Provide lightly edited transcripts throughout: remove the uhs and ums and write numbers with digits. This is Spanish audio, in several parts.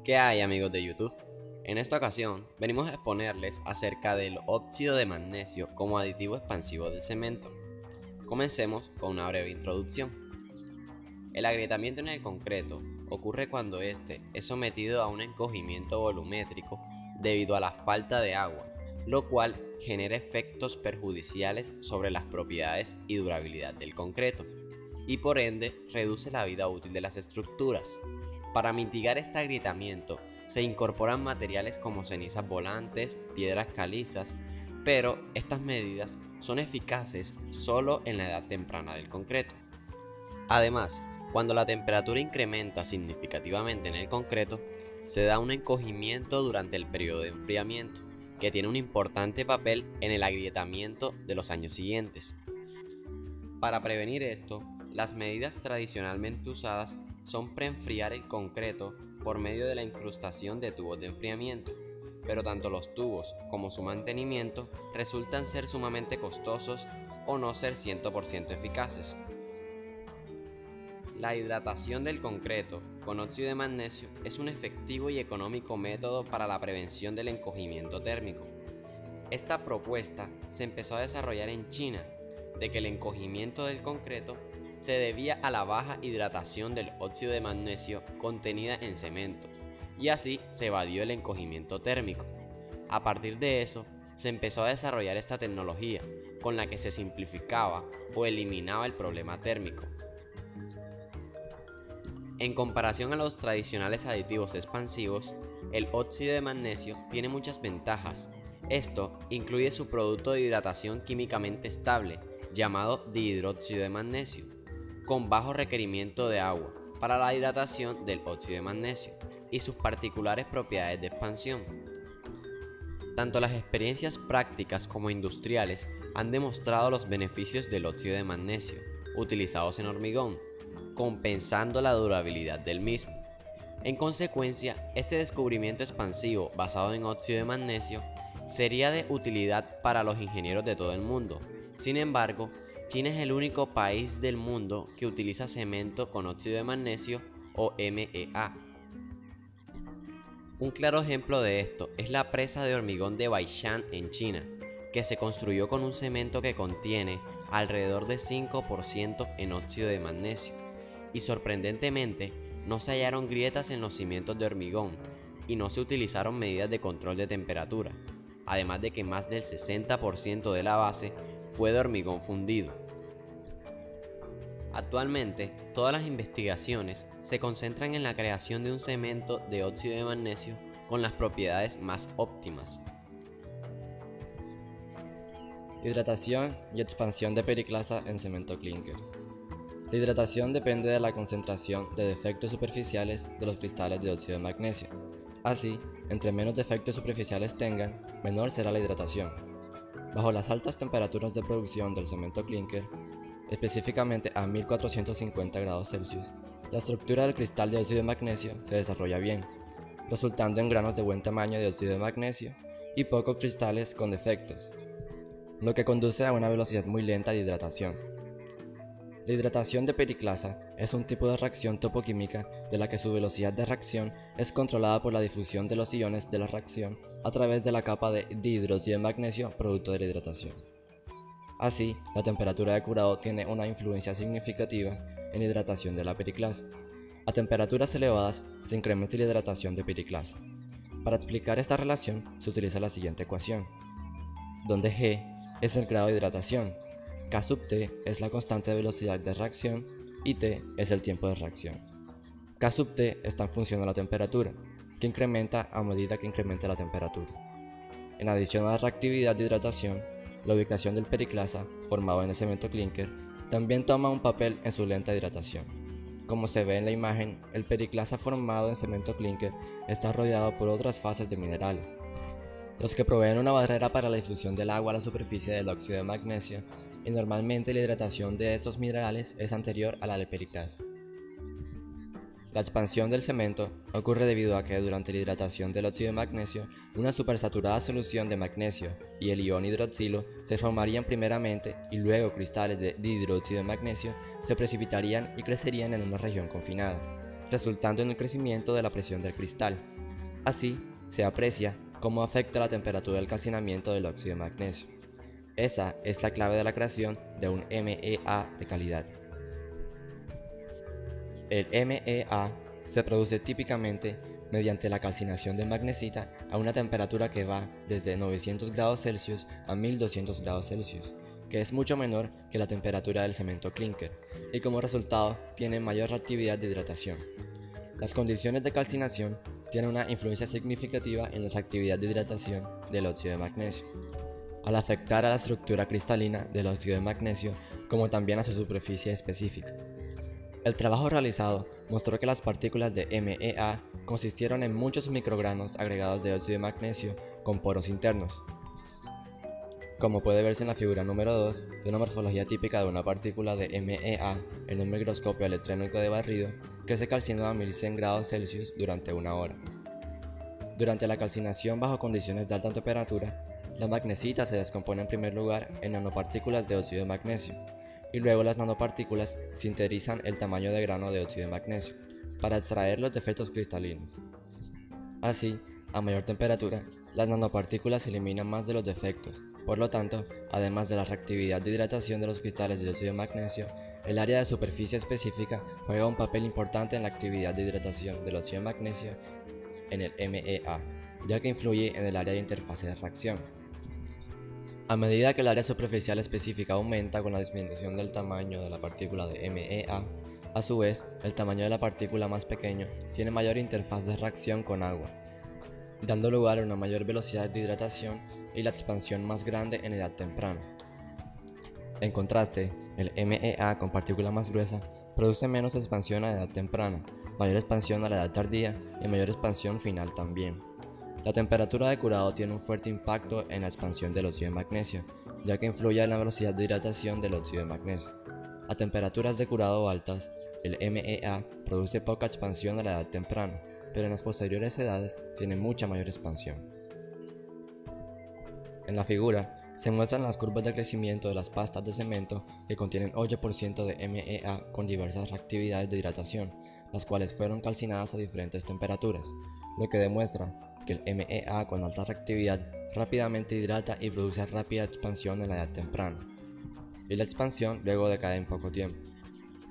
¿Qué hay, amigos de YouTube? En esta ocasión venimos a exponerles acerca del óxido de magnesio como aditivo expansivo del cemento. Comencemos con una breve introducción. El agrietamiento en el concreto ocurre cuando éste es sometido a un encogimiento volumétrico debido a la falta de agua, lo cual genera efectos perjudiciales sobre las propiedades y durabilidad del concreto, y por ende reduce la vida útil de las estructuras. Para mitigar este agrietamiento se incorporan materiales como cenizas volantes, piedras calizas, pero estas medidas son eficaces solo en la edad temprana del concreto. Además, cuando la temperatura incrementa significativamente en el concreto, se da un encogimiento durante el periodo de enfriamiento, que tiene un importante papel en el agrietamiento de los años siguientes. Para prevenir esto, las medidas tradicionalmente usadas son preenfriar el concreto por medio de la incrustación de tubos de enfriamiento, pero tanto los tubos como su mantenimiento resultan ser sumamente costosos o no ser 100% eficaces. La hidratación del concreto con óxido de magnesio es un efectivo y económico método para la prevención del encogimiento térmico. Esta propuesta se empezó a desarrollar en China, de que el encogimiento del concreto se debía a la baja hidratación del óxido de magnesio contenida en cemento, y así se evadió el encogimiento térmico. A partir de eso, se empezó a desarrollar esta tecnología, con la que se simplificaba o eliminaba el problema térmico. En comparación a los tradicionales aditivos expansivos, el óxido de magnesio tiene muchas ventajas. Esto incluye su producto de hidratación químicamente estable, llamado dihidróxido de magnesio, con bajo requerimiento de agua para la hidratación del óxido de magnesio y sus particulares propiedades de expansión. Tanto las experiencias prácticas como industriales han demostrado los beneficios del óxido de magnesio utilizados en hormigón, compensando la durabilidad del mismo. En consecuencia, este descubrimiento expansivo basado en óxido de magnesio sería de utilidad para los ingenieros de todo el mundo. Sin embargo, China es el único país del mundo que utiliza cemento con óxido de magnesio o MEA. Un claro ejemplo de esto es la presa de hormigón de Baishan en China, que se construyó con un cemento que contiene alrededor de 5% en óxido de magnesio, y sorprendentemente no se hallaron grietas en los cimientos de hormigón y no se utilizaron medidas de control de temperatura, además de que más del 60% de la base fue de hormigón fundido. Actualmente, todas las investigaciones se concentran en la creación de un cemento de óxido de magnesio con las propiedades más óptimas. Hidratación y expansión de periclasa en cemento clinker. La hidratación depende de la concentración de defectos superficiales de los cristales de óxido de magnesio. Así, entre menos defectos superficiales tengan, menor será la hidratación. Bajo las altas temperaturas de producción del cemento clinker, específicamente a 1450 grados Celsius, la estructura del cristal de óxido de magnesio se desarrolla bien, resultando en granos de buen tamaño de óxido de magnesio y pocos cristales con defectos, lo que conduce a una velocidad muy lenta de hidratación. La hidratación de periclasa es un tipo de reacción topoquímica de la que su velocidad de reacción es controlada por la difusión de los iones de la reacción a través de la capa de dihidróxido de magnesio producto de la hidratación. Así, la temperatura de curado tiene una influencia significativa en la hidratación de la periclasa. A temperaturas elevadas se incrementa la hidratación de periclasa. Para explicar esta relación se utiliza la siguiente ecuación, donde G es el grado de hidratación, K sub T es la constante de velocidad de reacción y T es el tiempo de reacción. K sub T está en función de la temperatura, que incrementa a medida que incrementa la temperatura. En adición a la reactividad de hidratación, la ubicación del periclasa, formado en el cemento clinker, también toma un papel en su lenta hidratación. Como se ve en la imagen, el periclasa formado en cemento clinker está rodeado por otras fases de minerales, los que proveen una barrera para la difusión del agua a la superficie del óxido de magnesio, y normalmente la hidratación de estos minerales es anterior a la de periclasa. La expansión del cemento ocurre debido a que durante la hidratación del óxido de magnesio, una supersaturada solución de magnesio y el ion hidroxilo se formarían primeramente y luego cristales de dihidróxido de magnesio se precipitarían y crecerían en una región confinada, resultando en el crecimiento de la presión del cristal, Así, se aprecia cómo afecta la temperatura del calcinamiento del óxido de magnesio. Esa es la clave de la creación de un MEA de calidad. El MEA se produce típicamente mediante la calcinación de magnesita a una temperatura que va desde 900 grados Celsius a 1200 grados Celsius, que es mucho menor que la temperatura del cemento clinker, y como resultado tiene mayor reactividad de hidratación. Las condiciones de calcinación tienen una influencia significativa en la reactividad de hidratación del óxido de magnesio, al afectar a la estructura cristalina del óxido de magnesio como también a su superficie específica. El trabajo realizado mostró que las partículas de MEA consistieron en muchos microgramos agregados de óxido de magnesio con poros internos. Como puede verse en la figura número 2 de una morfología típica de una partícula de MEA en un microscopio electrónico de barrido que se calcinó a 1100 grados Celsius durante una hora. Durante la calcinación bajo condiciones de alta temperatura, la magnesita se descompone en primer lugar en nanopartículas de óxido de magnesio, y luego las nanopartículas sintetizan el tamaño de grano de óxido de magnesio para extraer los defectos cristalinos. Así, a mayor temperatura, las nanopartículas eliminan más de los defectos. Por lo tanto, además de la reactividad de hidratación de los cristales de óxido de magnesio, el área de superficie específica juega un papel importante en la actividad de hidratación del óxido de magnesio en el MEA, ya que influye en el área de interfase de reacción. A medida que el área superficial específica aumenta con la disminución del tamaño de la partícula de MEA, a su vez, el tamaño de la partícula más pequeño tiene mayor interfaz de reacción con agua, dando lugar a una mayor velocidad de hidratación y la expansión más grande en edad temprana. En contraste, el MEA con partícula más gruesa produce menos expansión a edad temprana, mayor expansión a la edad tardía y mayor expansión final también. La temperatura de curado tiene un fuerte impacto en la expansión del óxido de magnesio, ya que influye en la velocidad de hidratación del óxido de magnesio. A temperaturas de curado altas, el MEA produce poca expansión a la edad temprana, pero en las posteriores edades tiene mucha mayor expansión. En la figura se muestran las curvas de crecimiento de las pastas de cemento que contienen 8% de MEA con diversas reactividades de hidratación, las cuales fueron calcinadas a diferentes temperaturas, lo que demuestra que el MEA con alta reactividad rápidamente hidrata y produce rápida expansión en la edad temprana, y la expansión luego decae en poco tiempo.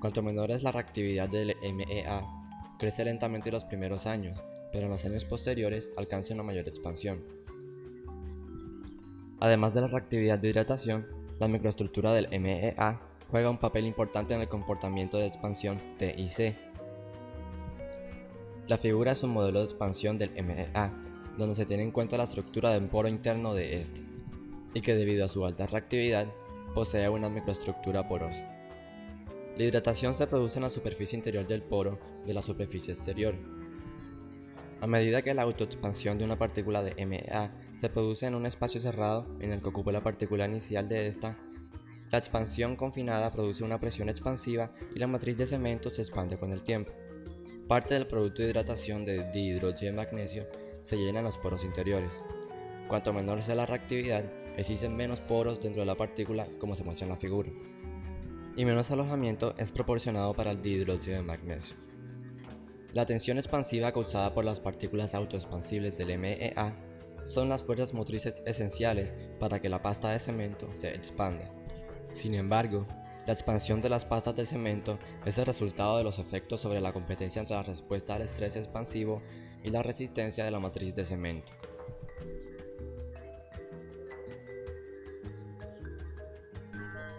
Cuanto menor es la reactividad del MEA, crece lentamente en los primeros años, pero en los años posteriores alcanza una mayor expansión. Además de la reactividad de hidratación, la microestructura del MEA juega un papel importante en el comportamiento de expansión T y C. La figura es un modelo de expansión del MEA, donde se tiene en cuenta la estructura del poro interno de este, y que debido a su alta reactividad, posee una microestructura porosa. La hidratación se produce en la superficie interior del poro de la superficie exterior. A medida que la autoexpansión de una partícula de MEA se produce en un espacio cerrado en el que ocupa la partícula inicial de esta, la expansión confinada produce una presión expansiva y la matriz de cemento se expande con el tiempo. Parte del producto de hidratación de dihidróxido de magnesio se llena en los poros interiores. Cuanto menor sea la reactividad, existen menos poros dentro de la partícula, como se muestra en la figura, y menos alojamiento es proporcionado para el dihidróxido de magnesio. La tensión expansiva causada por las partículas autoexpansibles del MEA son las fuerzas motrices esenciales para que la pasta de cemento se expanda. Sin embargo, la expansión de las pastas de cemento es el resultado de los efectos sobre la competencia entre la respuesta al estrés expansivo y la resistencia de la matriz de cemento.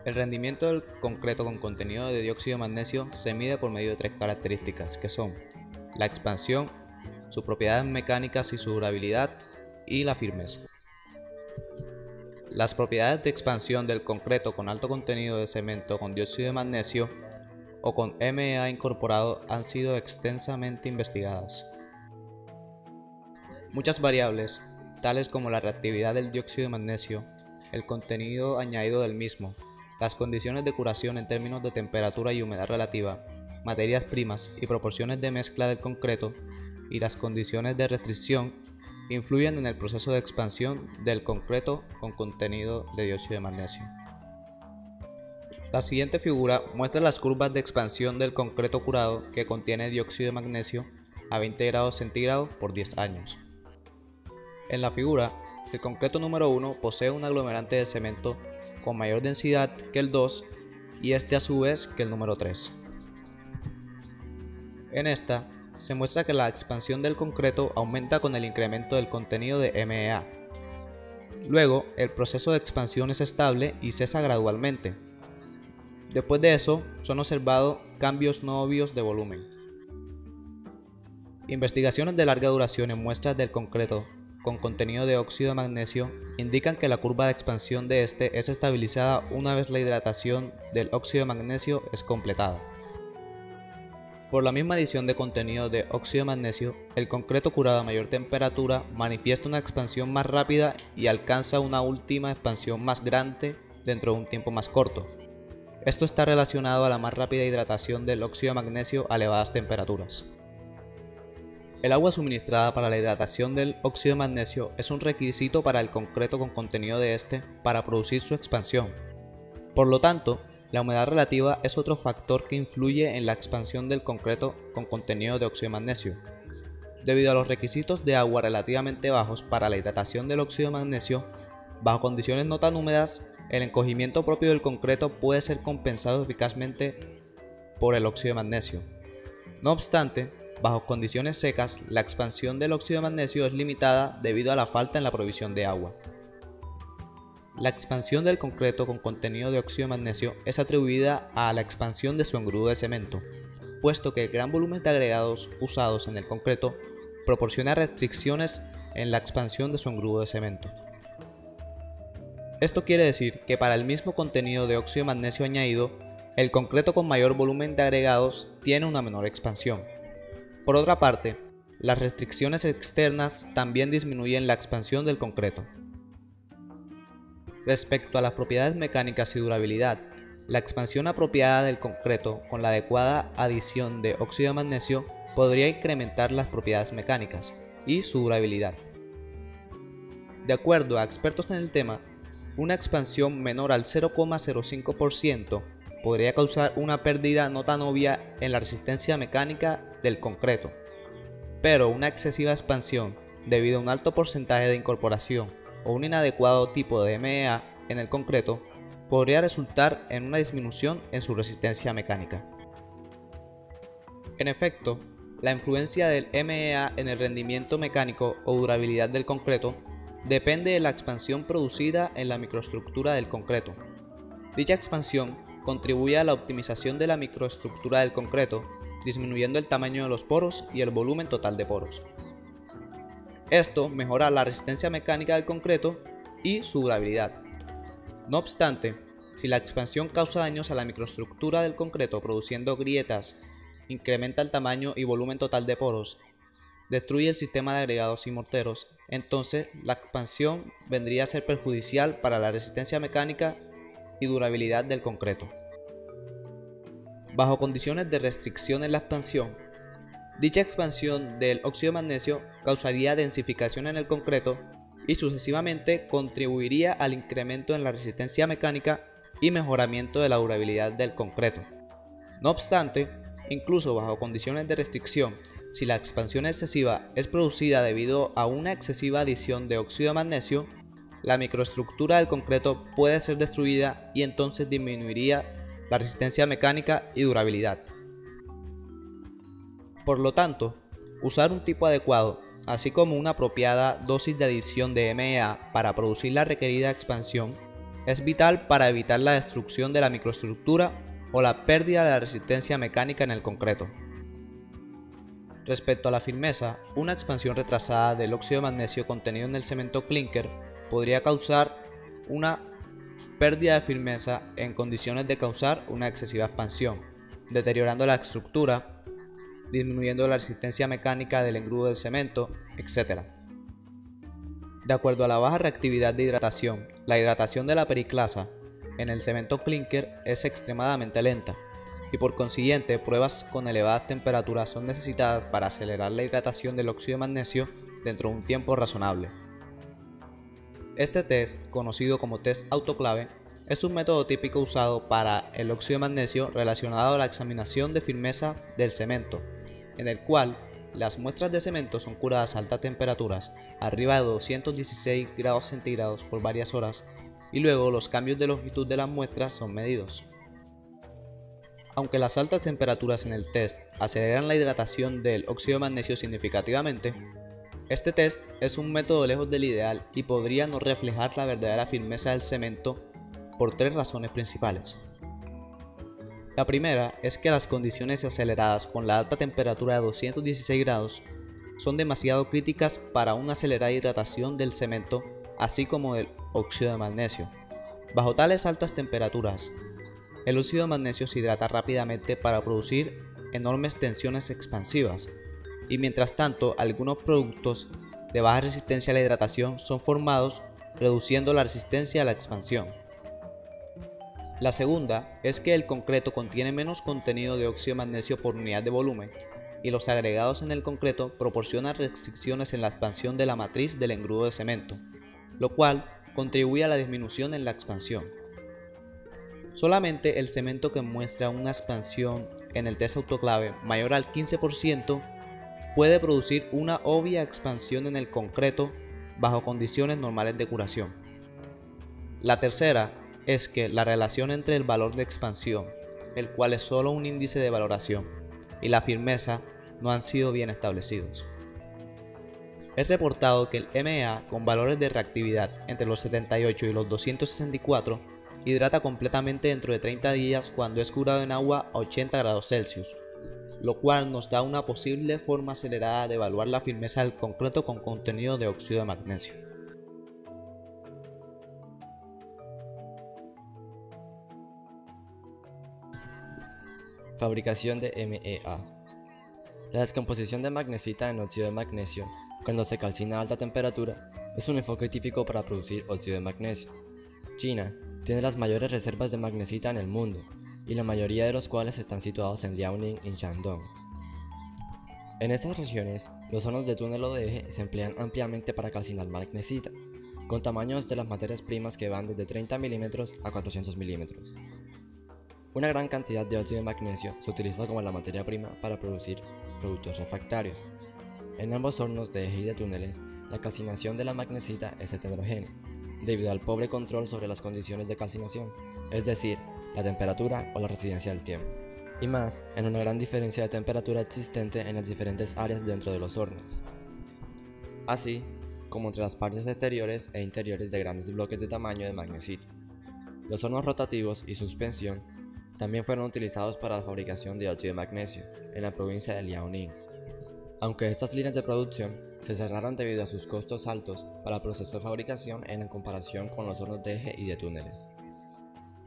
El rendimiento del concreto con contenido de dióxido de magnesio se mide por medio de tres características, que son la expansión, sus propiedades mecánicas y su durabilidad, y la firmeza. Las propiedades de expansión del concreto con alto contenido de cemento con dióxido de magnesio o con MEA incorporado han sido extensamente investigadas. Muchas variables, tales como la reactividad del dióxido de magnesio, el contenido añadido del mismo, las condiciones de curación en términos de temperatura y humedad relativa, materias primas y proporciones de mezcla del concreto, y las condiciones de restricción influyen en el proceso de expansión del concreto con contenido de dióxido de magnesio. La siguiente figura muestra las curvas de expansión del concreto curado que contiene dióxido de magnesio a 20 grados centígrados por 10 años. En la figura, el concreto número 1 posee un aglomerante de cemento con mayor densidad que el 2 y este a su vez que el número 3. En esta, se muestra que la expansión del concreto aumenta con el incremento del contenido de MEA. Luego, el proceso de expansión es estable y cesa gradualmente. Después de eso, son observados cambios no obvios de volumen. Investigaciones de larga duración en muestras del concreto con contenido de óxido de magnesio indican que la curva de expansión de este es estabilizada una vez la hidratación del óxido de magnesio es completada. Por la misma adición de contenido de óxido de magnesio, el concreto curado a mayor temperatura manifiesta una expansión más rápida y alcanza una última expansión más grande dentro de un tiempo más corto. Esto está relacionado a la más rápida hidratación del óxido de magnesio a elevadas temperaturas. El agua suministrada para la hidratación del óxido de magnesio es un requisito para el concreto con contenido de este para producir su expansión. Por lo tanto, la humedad relativa es otro factor que influye en la expansión del concreto con contenido de óxido de magnesio. Debido a los requisitos de agua relativamente bajos para la hidratación del óxido de magnesio, bajo condiciones no tan húmedas, el encogimiento propio del concreto puede ser compensado eficazmente por el óxido de magnesio. No obstante, bajo condiciones secas, la expansión del óxido de magnesio es limitada debido a la falta en la provisión de agua. La expansión del concreto con contenido de óxido de magnesio es atribuida a la expansión de su engrudo de cemento, puesto que el gran volumen de agregados usados en el concreto proporciona restricciones en la expansión de su engrudo de cemento. Esto quiere decir que para el mismo contenido de óxido de magnesio añadido, el concreto con mayor volumen de agregados tiene una menor expansión. Por otra parte, las restricciones externas también disminuyen la expansión del concreto. Respecto a las propiedades mecánicas y durabilidad, la expansión apropiada del concreto con la adecuada adición de óxido de magnesio podría incrementar las propiedades mecánicas y su durabilidad. De acuerdo a expertos en el tema, una expansión menor al 0,05% podría causar una pérdida no tan obvia en la resistencia mecánica del concreto, pero una excesiva expansión debido a un alto porcentaje de incorporación o un inadecuado tipo de MEA en el concreto podría resultar en una disminución en su resistencia mecánica. En efecto, la influencia del MEA en el rendimiento mecánico o durabilidad del concreto depende de la expansión producida en la microestructura del concreto. Dicha expansión contribuye a la optimización de la microestructura del concreto, disminuyendo el tamaño de los poros y el volumen total de poros. Esto mejora la resistencia mecánica del concreto y su durabilidad. No obstante, si la expansión causa daños a la microestructura del concreto produciendo grietas, incrementa el tamaño y volumen total de poros, destruye el sistema de agregados y morteros, entonces la expansión vendría a ser perjudicial para la resistencia mecánica y durabilidad del concreto. Bajo condiciones de restricción en la expansión, dicha expansión del óxido de magnesio causaría densificación en el concreto y sucesivamente contribuiría al incremento en la resistencia mecánica y mejoramiento de la durabilidad del concreto. No obstante, incluso bajo condiciones de restricción, si la expansión excesiva es producida debido a una excesiva adición de óxido de magnesio, la microestructura del concreto puede ser destruida y entonces disminuiría la resistencia mecánica y durabilidad. Por lo tanto, usar un tipo adecuado, así como una apropiada dosis de adición de MEA para producir la requerida expansión, es vital para evitar la destrucción de la microestructura o la pérdida de la resistencia mecánica en el concreto. Respecto a la firmeza, una expansión retrasada del óxido de magnesio contenido en el cemento clinker podría causar una pérdida de firmeza en condiciones de causar una excesiva expansión, deteriorando la estructura, disminuyendo la resistencia mecánica del engrudo del cemento, etc. De acuerdo a la baja reactividad de hidratación, la hidratación de la periclasa en el cemento clinker es extremadamente lenta, y por consiguiente pruebas con elevadas temperaturas son necesitadas para acelerar la hidratación del óxido de magnesio dentro de un tiempo razonable. Este test, conocido como test autoclave, es un método típico usado para el óxido de magnesio relacionado a la examinación de firmeza del cemento, en el cual las muestras de cemento son curadas a altas temperaturas, arriba de 216 grados centígrados por varias horas, y luego los cambios de longitud de las muestras son medidos. Aunque las altas temperaturas en el test aceleran la hidratación del óxido de magnesio significativamente, este test es un método lejos del ideal y podría no reflejar la verdadera firmeza del cemento por tres razones principales. La primera es que las condiciones aceleradas con la alta temperatura de 216 grados son demasiado críticas para una acelerada hidratación del cemento, así como del óxido de magnesio. Bajo tales altas temperaturas, el óxido de magnesio se hidrata rápidamente para producir enormes tensiones expansivas, y mientras tanto algunos productos de baja resistencia a la hidratación son formados, reduciendo la resistencia a la expansión. La segunda es que el concreto contiene menos contenido de óxido de magnesio por unidad de volumen, y los agregados en el concreto proporcionan restricciones en la expansión de la matriz del engrudo de cemento, lo cual contribuye a la disminución en la expansión. Solamente el cemento que muestra una expansión en el test autoclave mayor al 15% puede producir una obvia expansión en el concreto bajo condiciones normales de curación. La tercera es que la relación entre el valor de expansión, el cual es solo un índice de valoración, y la firmeza no han sido bien establecidos. Es reportado que el MEA con valores de reactividad entre los 78 y los 264 hidrata completamente dentro de 30 días cuando es curado en agua a 80 grados Celsius, lo cual nos da una posible forma acelerada de evaluar la firmeza del concreto con contenido de óxido de magnesio. Fabricación de MEA. La descomposición de magnesita en óxido de magnesio, cuando se calcina a alta temperatura, es un enfoque típico para producir óxido de magnesio. China tiene las mayores reservas de magnesita en el mundo, y la mayoría de los cuales están situados en Liaoning y Shandong. En estas regiones, los hornos de túnel o de eje se emplean ampliamente para calcinar magnesita, con tamaños de las materias primas que van desde 30 mm a 400 mm. Una gran cantidad de óxido de magnesio se utiliza como la materia prima para producir productos refractarios. En ambos hornos de eje y de túneles, la calcinación de la magnesita es heterogénea, debido al pobre control sobre las condiciones de calcinación, es decir, la temperatura o la residencia del tiempo, y más en una gran diferencia de temperatura existente en las diferentes áreas dentro de los hornos, así como entre las partes exteriores e interiores de grandes bloques de tamaño de magnesita. Los hornos rotativos y suspensión también fueron utilizados para la fabricación de óxido de magnesio en la provincia de Liaoning, aunque estas líneas de producción se cerraron debido a sus costos altos para el proceso de fabricación en comparación con los hornos de eje y de túneles.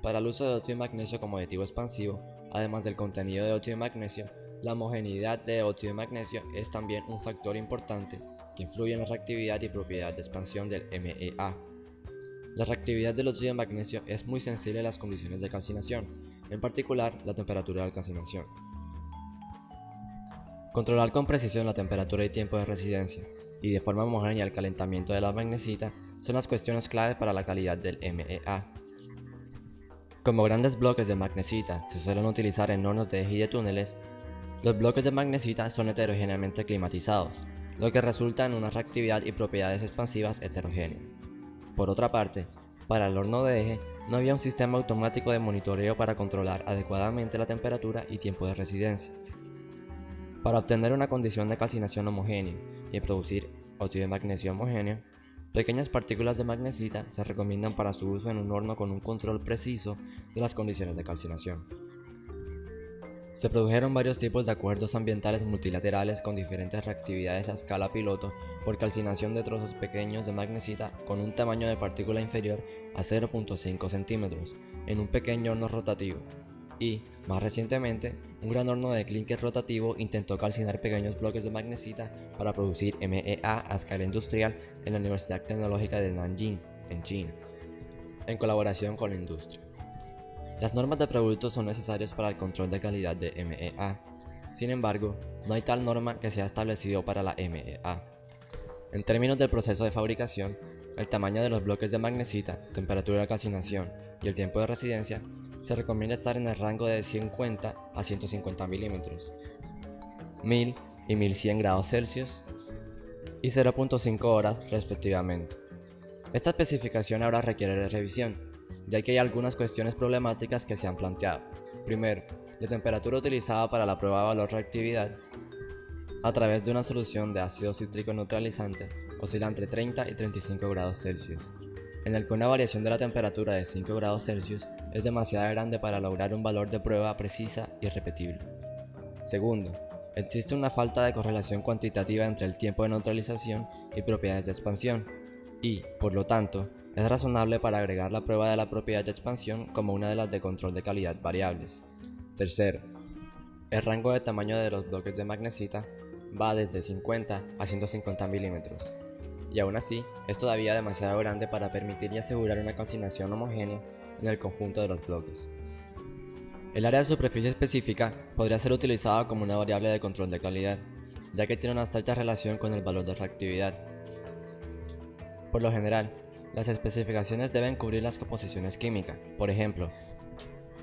Para el uso de óxido de magnesio como aditivo expansivo, además del contenido de óxido de magnesio, la homogeneidad de óxido de magnesio es también un factor importante que influye en la reactividad y propiedad de expansión del MEA. La reactividad del óxido de magnesio es muy sensible a las condiciones de calcinación, en particular la temperatura de calcinación. Controlar con precisión la temperatura y tiempo de residencia, y de forma homogénea el calentamiento de la magnesita son las cuestiones clave para la calidad del MEA. Como grandes bloques de magnesita se suelen utilizar en hornos de eje y de túneles, los bloques de magnesita son heterogéneamente climatizados, lo que resulta en una reactividad y propiedades expansivas heterogéneas. Por otra parte, para el horno de eje no había un sistema automático de monitoreo para controlar adecuadamente la temperatura y tiempo de residencia. Para obtener una condición de calcinación homogénea y producir óxido de magnesio homogéneo, pequeñas partículas de magnesita se recomiendan para su uso en un horno con un control preciso de las condiciones de calcinación. Se produjeron varios tipos de acuerdos ambientales multilaterales con diferentes reactividades a escala piloto por calcinación de trozos pequeños de magnesita con un tamaño de partícula inferior a 0.5 centímetros en un pequeño horno rotativo. Y, más recientemente, un gran horno de clinker rotativo intentó calcinar pequeños bloques de magnesita para producir MEA a escala industrial en la Universidad Tecnológica de Nanjing, en China, en colaboración con la industria. Las normas de productos son necesarias para el control de calidad de MEA. Sin embargo, no hay tal norma que sea establecido para la MEA. En términos del proceso de fabricación, el tamaño de los bloques de magnesita, temperatura de calcinación y el tiempo de residencia se recomienda estar en el rango de 50 a 150 milímetros. 1000 y 1100 grados Celsius y 0.5 horas respectivamente. Esta especificación ahora requiere de revisión, ya que hay algunas cuestiones problemáticas que se han planteado. Primero, la temperatura utilizada para la prueba de valor reactividad a través de una solución de ácido cítrico neutralizante oscila entre 30 y 35 grados Celsius, en el que una variación de la temperatura de 5 grados Celsius es demasiado grande para lograr un valor de prueba precisa y repetible. Segundo, existe una falta de correlación cuantitativa entre el tiempo de neutralización y propiedades de expansión, y, por lo tanto, es razonable para agregar la prueba de la propiedad de expansión como una de las de control de calidad variables. Tercero, el rango de tamaño de los bloques de magnesita va desde 50 a 150 milímetros, y aún así es todavía demasiado grande para permitir y asegurar una calcinación homogénea en el conjunto de los bloques. El área de superficie específica podría ser utilizada como una variable de control de calidad, ya que tiene una estrecha relación con el valor de reactividad. Por lo general, las especificaciones deben cubrir las composiciones químicas, por ejemplo,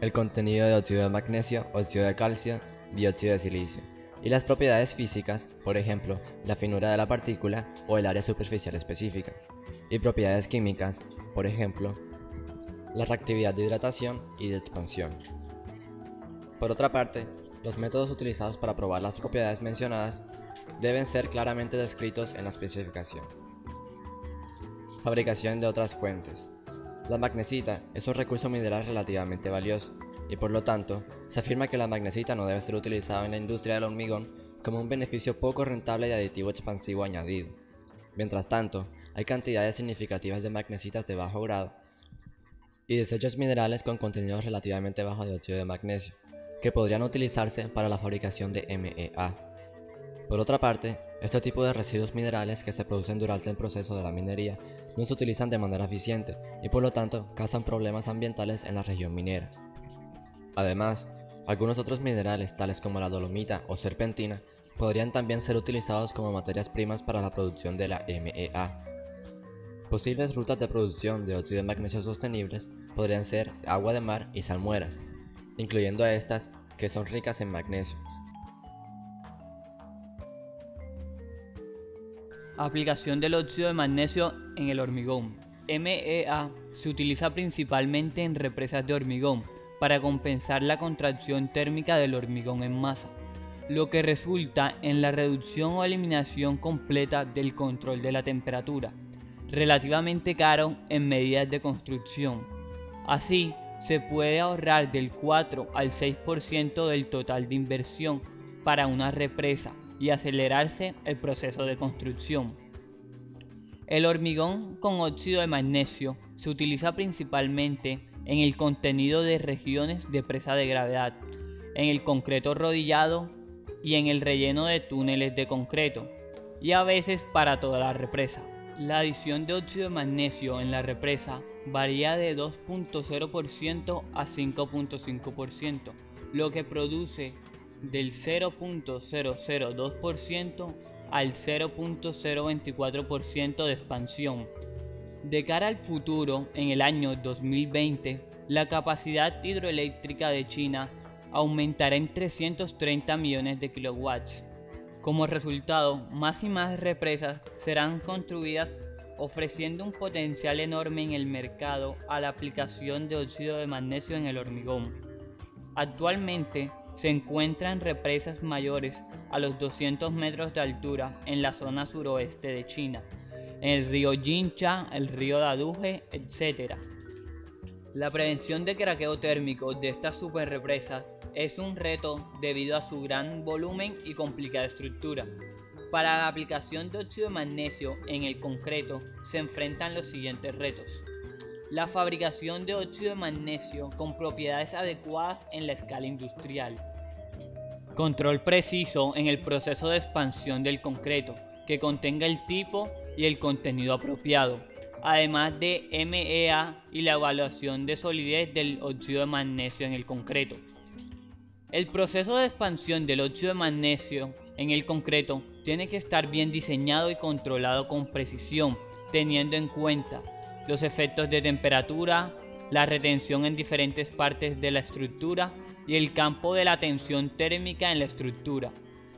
el contenido de óxido de magnesio, óxido de calcio, dióxido de silicio, y las propiedades físicas, por ejemplo, la finura de la partícula o el área superficial específica, y propiedades químicas, por ejemplo, la reactividad de hidratación y de expansión. Por otra parte, los métodos utilizados para probar las propiedades mencionadas deben ser claramente descritos en la especificación. Fabricación de otras fuentes. La magnesita es un recurso mineral relativamente valioso, y por lo tanto, se afirma que la magnesita no debe ser utilizada en la industria del hormigón como un beneficio poco rentable de aditivo expansivo añadido. Mientras tanto, hay cantidades significativas de magnesitas de bajo grado y desechos minerales con contenido relativamente bajo de óxido de magnesio, que podrían utilizarse para la fabricación de MEA. Por otra parte, este tipo de residuos minerales que se producen durante el proceso de la minería no se utilizan de manera eficiente y por lo tanto causan problemas ambientales en la región minera. Además, algunos otros minerales tales como la dolomita o serpentina podrían también ser utilizados como materias primas para la producción de la MEA. Posibles rutas de producción de óxido de magnesio sostenibles podrían ser agua de mar y salmueras, incluyendo a estas que son ricas en magnesio. Aplicación del óxido de magnesio en el hormigón. MEA se utiliza principalmente en represas de hormigón para compensar la contracción térmica del hormigón en masa, lo que resulta en la reducción o eliminación completa del control de la temperatura, relativamente caro en medidas de construcción. Así, se puede ahorrar del 4 al 6% del total de inversión para una represa y acelerarse el proceso de construcción. El hormigón con óxido de magnesio se utiliza principalmente en el contenido de regiones de presa de gravedad, en el concreto rodillado y en el relleno de túneles de concreto, y a veces para toda la represa. La adición de óxido de magnesio en la represa varía de 2.0% a 5.5%, lo que produce del 0.002% al 0.024% de expansión. De cara al futuro, en el año 2020, la capacidad hidroeléctrica de China aumentará en 330 millones de kilowatts. Como resultado, más y más represas serán construidas, ofreciendo un potencial enorme en el mercado a la aplicación de óxido de magnesio en el hormigón. Actualmente, se encuentran represas mayores a los 200 metros de altura en la zona suroeste de China, en el río Jincha, el río Daduje, etc. La prevención de craqueo térmico de estas superrepresas es un reto debido a su gran volumen y complicada estructura. Para la aplicación de óxido de magnesio en el concreto se enfrentan los siguientes retos. La fabricación de óxido de magnesio con propiedades adecuadas en la escala industrial. Control preciso en el proceso de expansión del concreto, que contenga el tipo y el contenido apropiado, además de MEA y la evaluación de solidez del óxido de magnesio en el concreto. El proceso de expansión del óxido de magnesio en el concreto tiene que estar bien diseñado y controlado con precisión, teniendo en cuenta los efectos de temperatura, la retención en diferentes partes de la estructura y el campo de la tensión térmica en la estructura.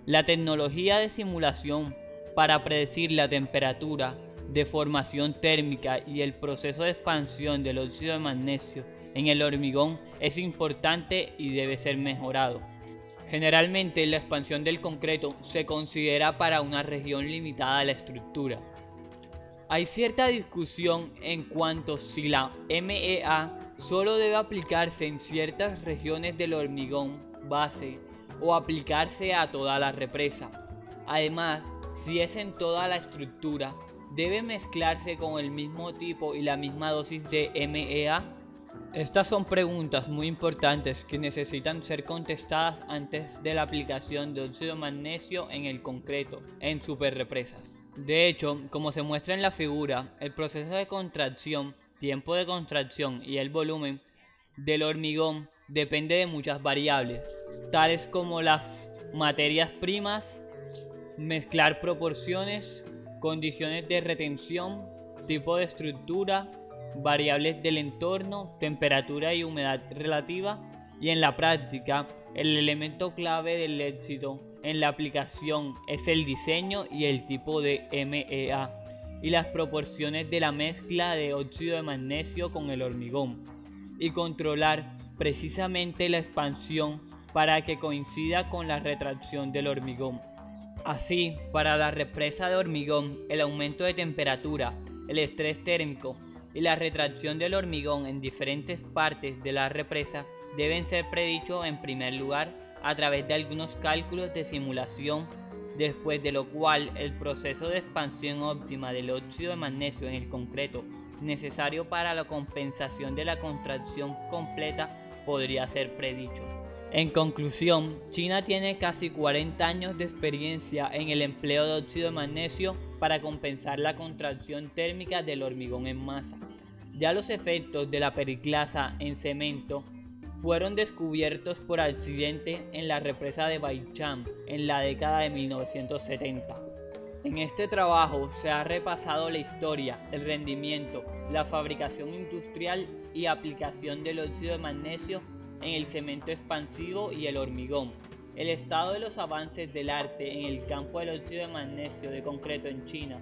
La tecnología de simulación para predecir la temperatura, deformación térmica y el proceso de expansión del óxido de magnesio en el hormigón es importante y debe ser mejorado. Generalmente la expansión del concreto se considera para una región limitada de la estructura. Hay cierta discusión en cuanto si la MEA solo debe aplicarse en ciertas regiones del hormigón base o aplicarse a toda la represa. Además, si es en toda la estructura, ¿debe mezclarse con el mismo tipo y la misma dosis de MEA? Estas son preguntas muy importantes que necesitan ser contestadas antes de la aplicación de óxido de magnesio en el concreto en superrepresas. De hecho, como se muestra en la figura, el proceso de contracción, tiempo de contracción y el volumen del hormigón depende de muchas variables, tales como las materias primas, mezclar proporciones, condiciones de retención, tipo de estructura, variables del entorno, temperatura y humedad relativa, y en la práctica, el elemento clave del éxito en la aplicación es el diseño y el tipo de MEA y las proporciones de la mezcla de óxido de magnesio con el hormigón, y controlar precisamente la expansión para que coincida con la retracción del hormigón. Así, para la represa de hormigón, el aumento de temperatura, el estrés térmico y la retracción del hormigón en diferentes partes de la represa deben ser predichos en primer lugar a través de algunos cálculos de simulación, después de lo cual el proceso de expansión óptima del óxido de magnesio en el concreto necesario para la compensación de la contracción completa podría ser predicho. En conclusión, China tiene casi 40 años de experiencia en el empleo de óxido de magnesio para compensar la contracción térmica del hormigón en masa. Ya los efectos de la periclasa en cemento fueron descubiertos por accidente en la represa de Baichang en la década de 1970. En este trabajo se ha repasado la historia, el rendimiento, la fabricación industrial y aplicación del óxido de magnesio en el cemento expansivo y el hormigón, el estado de los avances del arte en el campo del óxido de magnesio de concreto en China